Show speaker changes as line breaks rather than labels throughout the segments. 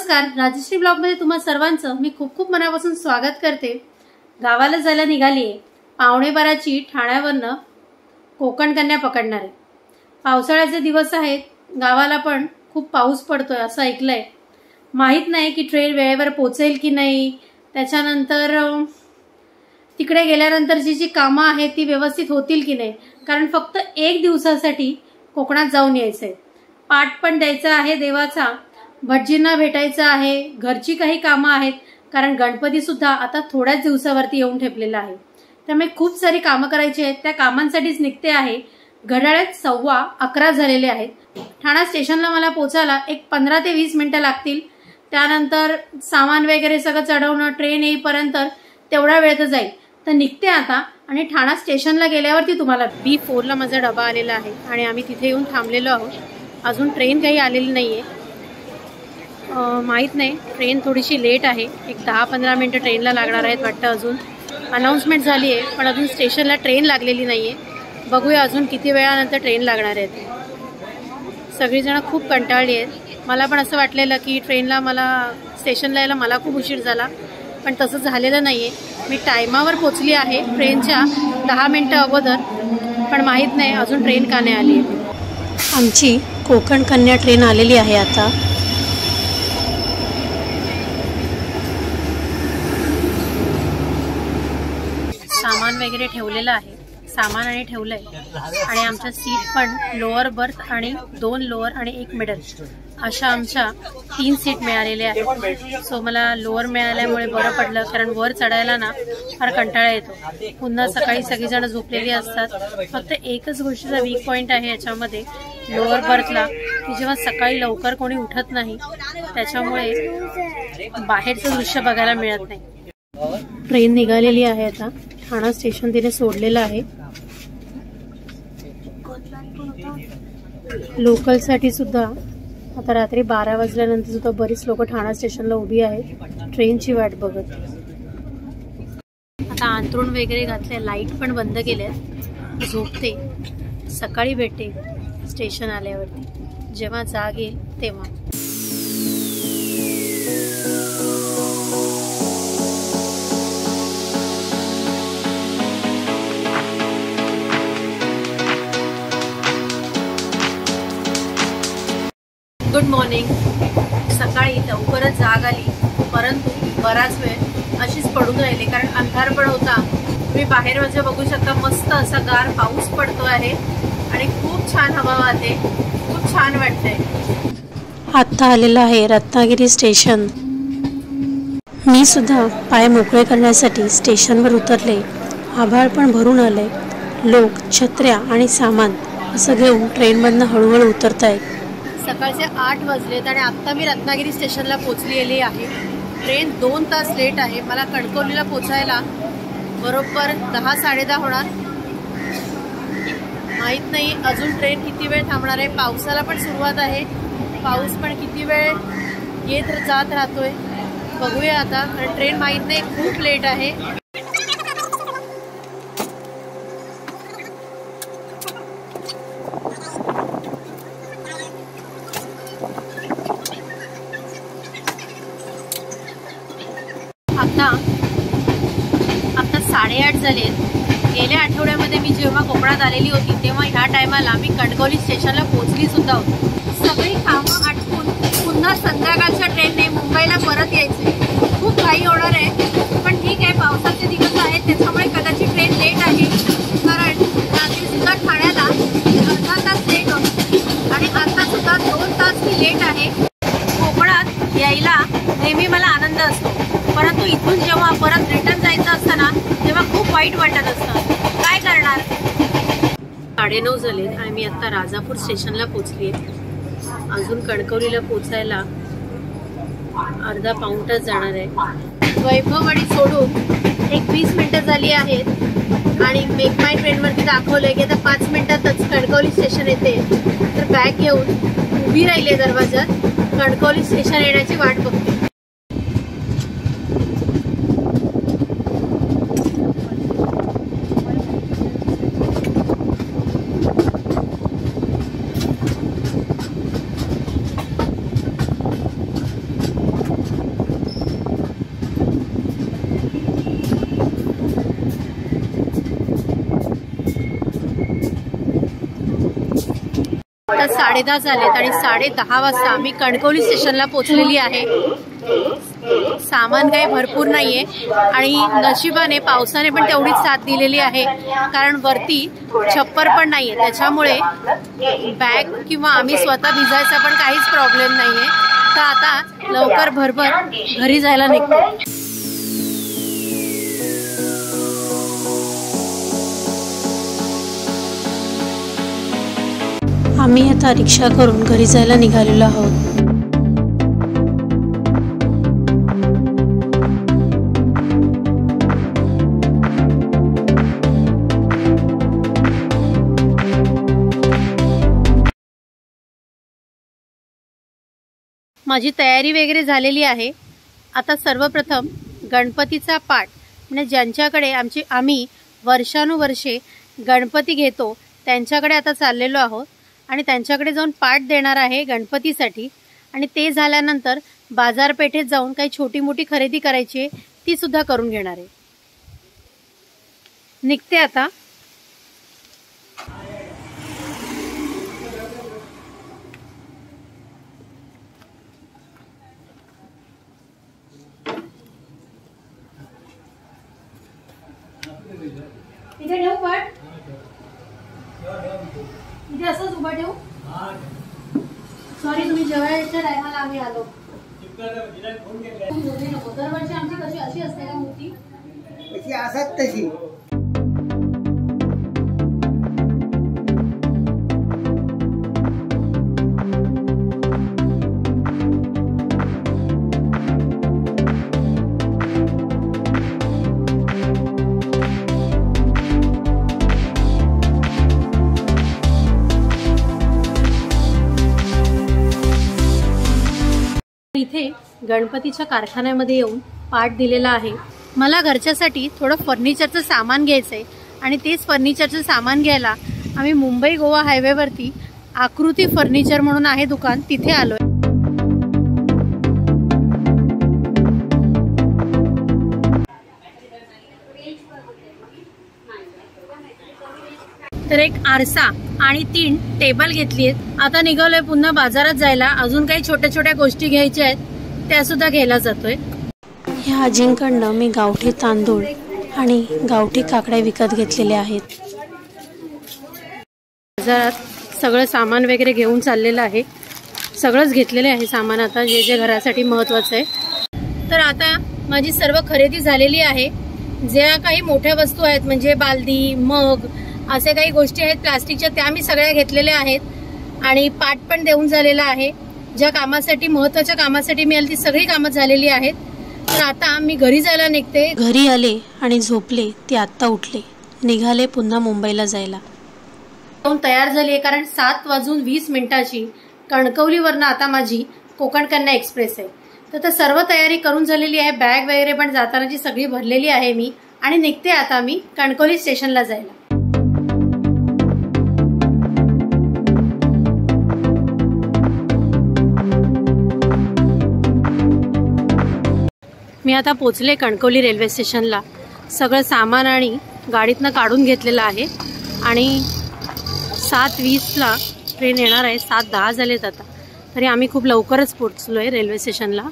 नमस्कार, राजश्री ब्लॉगमध्ये तुम्हा सर्वांचं मी खूप खूप मनापासून स्वागत करते। गावाला जायला निघालीये। 11:15ची ठाण्यावरनं कोकण कन्या पकडणार आहे। पावसाळ्याचे दिवस आहेत, गावाला पण खूप पाऊस पडतोय असं ऐकलंय। माहित नाही की ट्रेन वेळेवर पोहोचेल की नाही, त्याच्यानंतर तिकडे गेल्यानंतरची जी कामं आहेत ती व्यवस्थित होतील की नाही, कारण फक्त एक दिवसासाठी कोकणात जाऊन यायचंय। पाठ पण द्यायचा आहे देवाचा, भटजींना भेटायचं आहे, घरची काही कामं आहेत, कारण गणपती सुद्धा आता थोड्याच दिवसावरती येऊन ठेपलेला आहे। त्यामुळे खूप सारी कामं करायची आहेत, त्या कामांसाठीच निघते आहे। घड्याळात 11:15 झालेले आहेत। ठाणा स्टेशनला मला पोहोचायला एक 15 ते 20 मिनिटं लागतील। त्यानंतर सामान वगैरे सगळं चढवणं, ट्रेन येईपर्यंत तेवढा वेळ तर जाईल। तर निघते आता आणि ठाणा स्टेशनला गेल्यावरती तुम्हाला B4ला माझा डबा आलेला आहे आणि आम्ही तिथे येऊन थांबलेलो आहोत। अजून ट्रेन काही आलेली नाहीये, माहित नाही, ट्रेन थोडीशी लेट आहे। एक 10-15 मिनिटं ट्रेनला लागणार आहेत वाटतं। अजून अनाउन्समेंट झाली आहे पण अजून स्टेशनला ट्रेन लागलेली नाहीये। बघूया अजून किती वेळानंतर ट्रेन लागणार आहेत। सगळीजण खूप कंटाळली आहेत। मला पण असं वाटलेलं की ट्रेनला मला स्टेशनला यायला मला खूप उशीर झाला, पण तसं झालेलं नाहीये। मी टायमावर पोचली आहे ट्रेनच्या 10 मिनिटं अगोदर, पण माहीत नाही अजून ट्रेन का नाही आली। आमची कोकण कन्या ट्रेन आलेली आहे आता। सामान वगैरे ठेवलेलं आहे, सामान आणि ठेवलंय आणि आमच्या सीट पण लोअर बर्थ आणि 2 लोअर आणि 1 मिडल अशा आमच्या 3 सीट मिळालेल्या आहेत। सो मला लोअर मिळाल्यामुळे बरं पडलं, कारण वर चढायला ना फार कंटाळा येतो। पुन्हा सकाळी सगळीजण झोपलेली असतात। फक्त एकच गोष्टीचा वीक पॉइंट आहे याच्यामध्ये लोअर बर्थला, की जेव्हा सकाळी लवकर कोणी उठत नाही त्याच्यामुळे बाहेरचं दृश्य बघायला मिळत नाही। ट्रेन निघालेली आहे आता, ठाणा स्टेशन तिने सोडलेलं आहे। लोकल साठी सुद्धा आता रात्री 12 वाजल्यानंतर सुद्धा बरीच लोक ठाणा स्टेशनला उभी आहेत ट्रेनची वाट बघत। आता अंथरूण वगैरे घातले, लाईट पण बंद केले, झोपते। सकाळी भेटते स्टेशन आल्यावरती, जेव्हा जाग येईल तेव्हा। Good morning. सकाळी लवकरच जाग आली, परंतु बराच वेळ अशीच पडून राहिली, कारण अंधार पण होता। तुम्ही बाहेर म्हणजे बघू शकता, मस्त असा गार पाऊस पडतो आहे आणि खूप छान हवा वाहते, खूप छान वाटतंय। आता आलेलं आहे रत्नागिरी स्टेशन। मी सुद्धा पाय मोकळे करण्यासाठी स्टेशनवर उतरले। आभाळ पण भरून आले, लोक छत्र्या आणि सामान असं घेऊन ट्रेनमधनं हळूहळू उतरत आहेत। सकाळचे 8 वाजलेत आणि आत्ता मी रत्नागिरी स्टेशनला पोचलेली आहे। ट्रेन 2 तास लेट आहे। मला कणकवलीला पोचायला बरोबर 10-10:30 होणार। माहीत नाही अजून ट्रेन किती वेळ थांबणार आहे। पावसाला पण सुरुवात आहे, पाऊस पण किती वेळ येत जात राहतोय, बघूया आता। कारण ट्रेन माहीत नाही खूप लेट आहे। आता 8:30 झालेत। गेल्या आठवड्यामध्ये मी जेव्हा कोकणात आलेली होती तेव्हा ह्या टायमाला मी कणकवली स्टेशनला पोहोचली सुद्धा होती। सगळी कामं आटपून पुन्हा संध्याकाळच्या ट्रेनने मुंबईला परत यायचे। खूप घाई होणार आहे, पण ठीक आहे, पावसाचे दिवस आहेत त्याच्यामुळे कदाचित ट्रेन लेट आहे, कारण रात्री सुद्धा ठाण्याला अर्धा तास लेट होती आणि आता सुद्धा 2 तास मी लेट आहे। कोकणात यायला नेहमी मला आनंद असतो, परंतु इथून जेव्हा परत रिटर्न जायचं असतं ना तेव्हा खूप वाईट वाटत असतं। काय करणार। 9:30 झाले आणि मी आता राजापूर स्टेशनला पोहोचली आहे। अजून कणकवलीला पोचायला अर्धा पाऊण तास जाणार आहे। वैभववाडी सोडून एक 20 मिनिटं झाली आहेत आणि मेक माय ट्रेनवरती दाखवलंय की आता 5 मिनिटातच कणकवली स्टेशन येते। तर बॅग घेऊन उभी राहिली दरवाजात, कणकवली स्टेशन येण्याची वाट बघते। 10:30 झालेत आणि 10:30 वाजता मी कणकवली स्टेशनला पोहोचलेली आहे। सामान काही भरपूर नाहीये आणि नशिबाने पावसाने पण तेवढीच साथ दिलेली आहे, कारण वरती छप्पर पण नाहीये, त्याच्यामुळे बॅग किंवा आम्ही स्वतः भिजायचा पण काहीच प्रॉब्लेम नाहीये। तर आता लवकर भरभर घरी जायला निघतो। आम्ही आता रिक्षा करून घरी जायला निघालेलो आहोत। माझी तयारी वगैरे झालेली आहे। आता सर्वप्रथम गणपतीचा पाठ म्हणजे ज्यांच्याकडे आम्ही वर्षानुवर्षे गणपती घेतो त्यांच्याकडे आता चाललेलो आहोत आणि त्यांच्याकडे जाऊन पाठ देणार आहे गणपतीसाठी। आणि ते झाल्यानंतर बाजारपेठेत जाऊन काही छोटी मोठी खरेदी करायची आहे, ती सुद्धा करून घेणार आहे। निघते आता। इथे ठेवू पाठ, इथे असंच उभा ठेवू। सॉरी, तुम्ही जेवायच्या टायमाला आम्ही आलो। दरवर्षी आमची कशी अशी असते का मूर्ती?
कशी असत तशी।
इथे गणपतीच्या कारखान्यामध्ये येऊन पाठ दिलेला आहे। मला घरच्यासाठी थोडं फर्निचरचं सामान घ्यायचंय आणि तेच फर्निचरचं सामान घ्यायला आम्ही मुंबई गोवा हायवेवरती आकृती फर्निचर म्हणून आहे दुकान, तिथे आलोय। तर एक आरसा आणि 3 टेबल घेतलीत। आता निघालोय पुन्हा बाजारात जायला। अजून काही छोट्या छोट्या गोष्टी घ्यायच्या आहेत, त्या सुद्धा घ्यायला जातोय। ह्या आजींकडनं मी गावठी तांदूळ आणि गावठी काकड्या विकत घेतलेल्या आहेत। बाजारात सगळं सामान वगैरे घेऊन चाललेलं आहे, सगळंच घेतलेलं आहे सामान आता जे जे घरासाठी महत्त्वाचं आहे। तर आता माझी सर्व खरेदी झालेली आहे। ज्या काही मोठ्या वस्तू आहेत म्हणजे बालदी, मग, असे काही गोष्टी आहेत प्लास्टिकच्या, त्या मी सगळ्या घेतलेल्या आहेत आणि पाठ पण देऊन झालेला आहे। ज्या कामासाठी महत्त्वाच्या कामासाठी मी आली ती सगळी कामं झालेली आहेत। तर आता मी घरी जायला निघते। घरी आले आणि झोपले ते आत्ता उठले, निघाले पुन्हा मुंबईला जायला। तयार झाली कारण 7:20 कणकवलीवरनं आता माझी कोकण कन्या एक्सप्रेस आहे। तर सर्व तयारी करून झालेली आहे, बॅग वगैरे पण जातानाची सगळी भरलेली आहे मी, आणि निघते आता मी कणकवली स्टेशनला जायला। मी आता पोचले कणकवली रेल्वे स्टेशनला। सगळं सामान आणि गाडीतनं काढून घेतलेलं आहे आणि 7:20ला ट्रेन येणार आहे। 7:10 झालेत आता, तरी आम्ही खूप लवकरच पोहोचलोय रेल्वे स्टेशनला।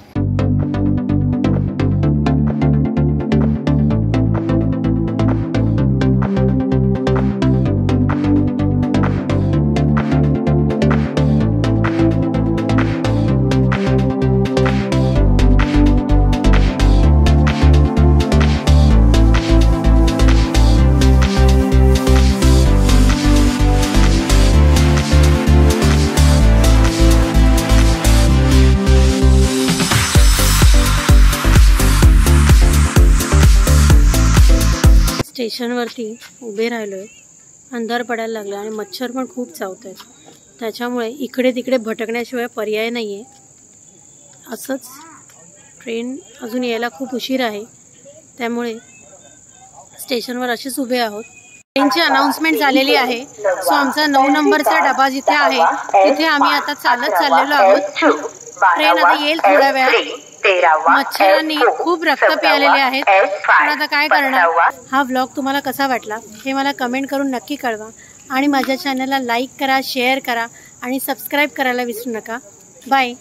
स्टेशनवरती उभे राहिलोय, अंधार पडायला लागला आणि मच्छर पण खूप चावत आहेत, त्याच्यामुळे इकडे तिकडे भटकण्याशिवाय पर्याय नाहीये। असंच ट्रेन अजून यायला खूप उशीर आहे, त्यामुळे स्टेशनवर असेच उभे आहोत। ट्रेनची अनाउन्समेंट झालेली आहे, सो आमचा 9 नंबरचा डबा जिथे आहे तिथे आम्ही आता चालत चाललेलो आहोत। ट्रेन आता येईल थोड्या वेळात। मच्छरांनी खूप रक्त प्यायलेले आहेत, पण आता काय करणार। हा व्लॉग तुम्हाला कसा वाटला हे मला कमेंट करून नक्की कळवा आणि माझ्या चॅनलला लाईक करा, शेअर करा आणि सबस्क्राईब करायला विसरू नका. बाय.